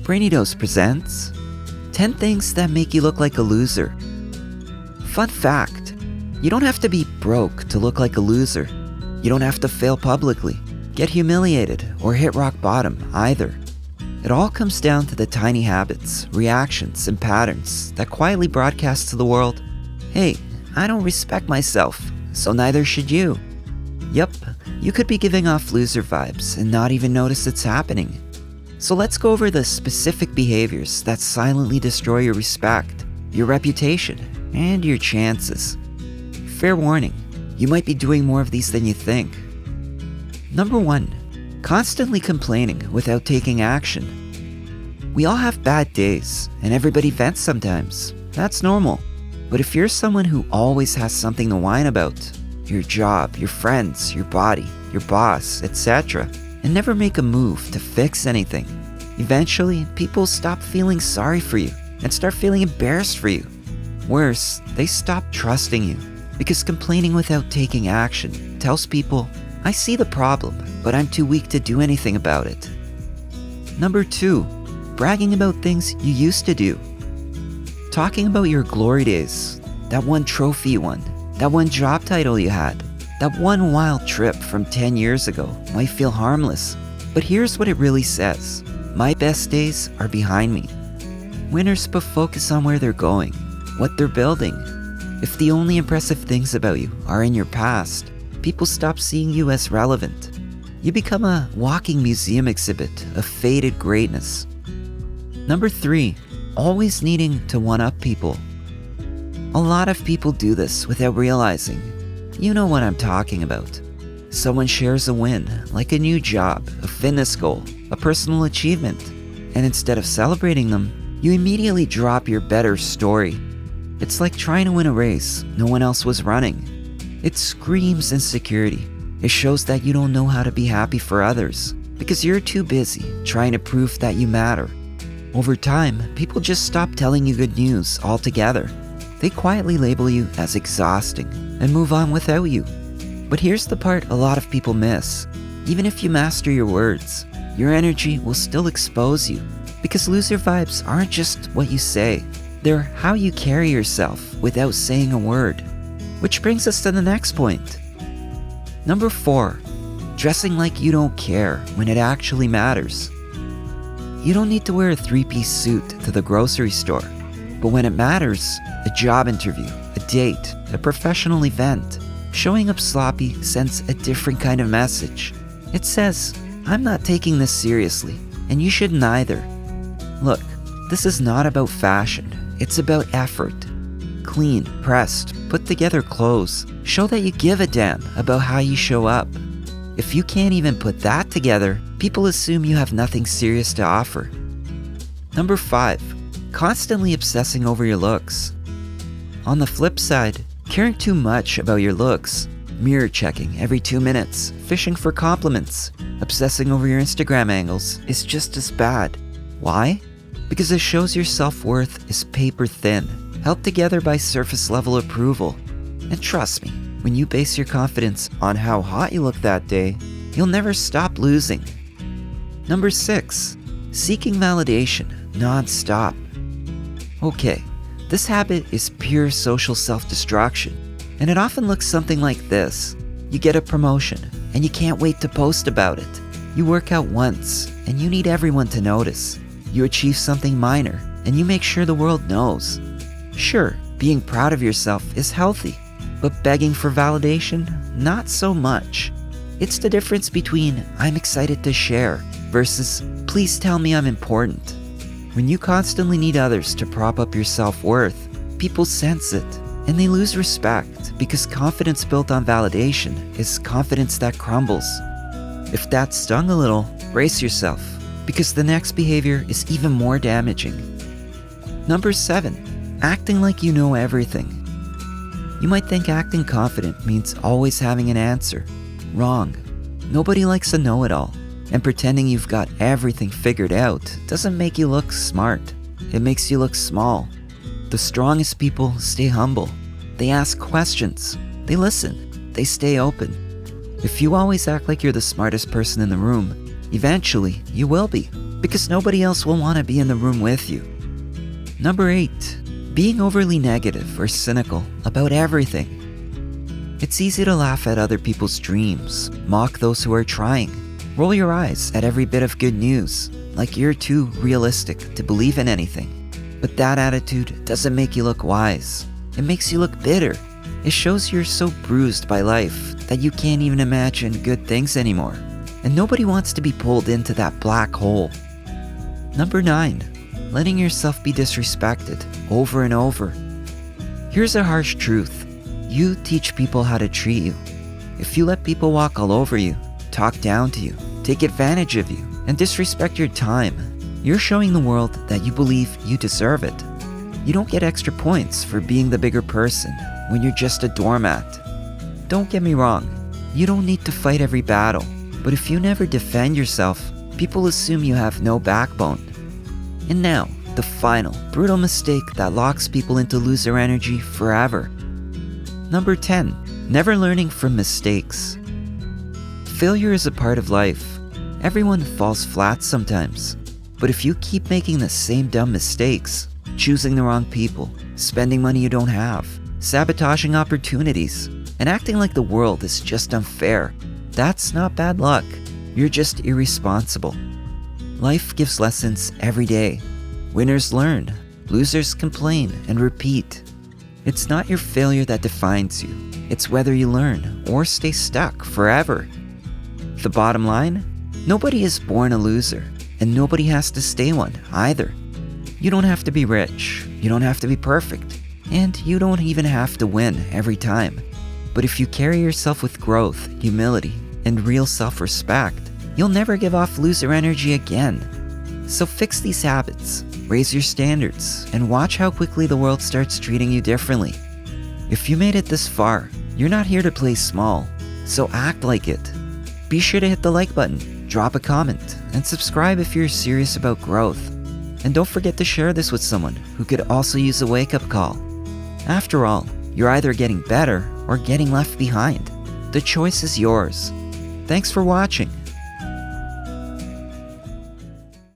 BRAINY presents 10 things that make you look like a loser. Fun fact, you don't have to be broke to look like a loser. You don't have to fail publicly, get humiliated, or hit rock bottom either. It all comes down to the tiny habits, reactions, and patterns that quietly broadcast to the world, hey, I don't respect myself, so neither should you. Yep, you could be giving off loser vibes and not even notice it's happening. So let's go over the specific behaviors that silently destroy your respect, your reputation, and your chances. Fair warning, you might be doing more of these than you think. Number 1, constantly complaining without taking action. We all have bad days, and everybody vents sometimes. That's normal. But if you're someone who always has something to whine about, your job, your friends, your body, your boss, etc., and never make a move to fix anything, eventually people stop feeling sorry for you and start feeling embarrassed for you. Worse, they stop trusting you because complaining without taking action tells people, I see the problem, but I'm too weak to do anything about it. Number 2, bragging about things you used to do. Talking about your glory days, that one trophy you won, that one job title you had, that one wild trip from 10 years ago might feel harmless, but here's what it really says. My best days are behind me. Winners put focus on where they're going, what they're building. If the only impressive things about you are in your past, people stop seeing you as relevant. You become a walking museum exhibit of faded greatness. Number 3, always needing to one-up people. A lot of people do this without realizing. You know what I'm talking about. Someone shares a win, like a new job, a fitness goal, a personal achievement, and instead of celebrating them, you immediately drop your better story. It's like trying to win a race no one else was running. It screams insecurity. It shows that you don't know how to be happy for others because you're too busy trying to prove that you matter. Over time, people just stop telling you good news altogether. They quietly label you as exhausting and move on without you. But here's the part a lot of people miss. Even if you master your words, your energy will still expose you because loser vibes aren't just what you say. They're how you carry yourself without saying a word. Which brings us to the next point. Number 4, dressing like you don't care when it actually matters. You don't need to wear a 3-piece suit to the grocery store, but when it matters, a job interview, a date, a professional event, showing up sloppy sends a different kind of message. It says, I'm not taking this seriously, and you shouldn't either. Look, this is not about fashion, it's about effort. Clean, pressed, put together clothes show that you give a damn about how you show up. If you can't even put that together, people assume you have nothing serious to offer. Number 5, constantly obsessing over your looks. On the flip side, caring too much about your looks, mirror checking every 2 minutes, fishing for compliments, obsessing over your Instagram angles is just as bad. Why? Because it shows your self-worth is paper thin, held together by surface level approval. And trust me, when you base your confidence on how hot you look that day, you'll never stop losing. Number 6, seeking validation non-stop. Okay, this habit is pure social self-destruction, and it often looks something like this. You get a promotion, and you can't wait to post about it. You work out once, and you need everyone to notice. You achieve something minor, and you make sure the world knows. Sure, being proud of yourself is healthy, but begging for validation, not so much. It's the difference between I'm excited to share versus please tell me I'm important. When you constantly need others to prop up your self-worth, people sense it, and they lose respect because confidence built on validation is confidence that crumbles. If that stung a little, brace yourself, because the next behavior is even more damaging. Number 7, acting like you know everything. You might think acting confident means always having an answer. Wrong. Nobody likes a know-it-all. And pretending you've got everything figured out doesn't make you look smart. It makes you look small. The strongest people stay humble. They ask questions. They listen. They stay open. If you always act like you're the smartest person in the room, eventually you will be. because nobody else will want to be in the room with you. Number 8. Being overly negative or cynical about everything. It's easy to laugh at other people's dreams, mock those who are trying, roll your eyes at every bit of good news, like you're too realistic to believe in anything. But that attitude doesn't make you look wise. It makes you look bitter. It shows you're so bruised by life that you can't even imagine good things anymore. And nobody wants to be pulled into that black hole. Number 9. Letting yourself be disrespected over and over. Here's a harsh truth. You teach people how to treat you. If you let people walk all over you, talk down to you, take advantage of you, and disrespect your time, you're showing the world that you believe you deserve it. You don't get extra points for being the bigger person when you're just a doormat. Don't get me wrong, you don't need to fight every battle, but if you never defend yourself, people assume you have no backbone. And now, the final, brutal mistake that locks people into loser energy forever. Number 10. Never learning from mistakes. Failure is a part of life. Everyone falls flat sometimes. But if you keep making the same dumb mistakes, choosing the wrong people, spending money you don't have, sabotaging opportunities, and acting like the world is just unfair, that's not bad luck. You're just irresponsible. Life gives lessons every day. Winners learn, losers complain and repeat. It's not your failure that defines you. It's whether you learn or stay stuck forever. The bottom line? Nobody is born a loser, and nobody has to stay one either. You don't have to be rich, you don't have to be perfect, and you don't even have to win every time. But if you carry yourself with growth, humility, and real self-respect, you'll never give off loser energy again. So fix these habits, raise your standards, and watch how quickly the world starts treating you differently. If you made it this far, you're not here to play small, so act like it. Be sure to hit the like button, drop a comment, and subscribe if you're serious about growth. And don't forget to share this with someone who could also use a wake-up call. After all, you're either getting better or getting left behind. The choice is yours. Thanks for watching.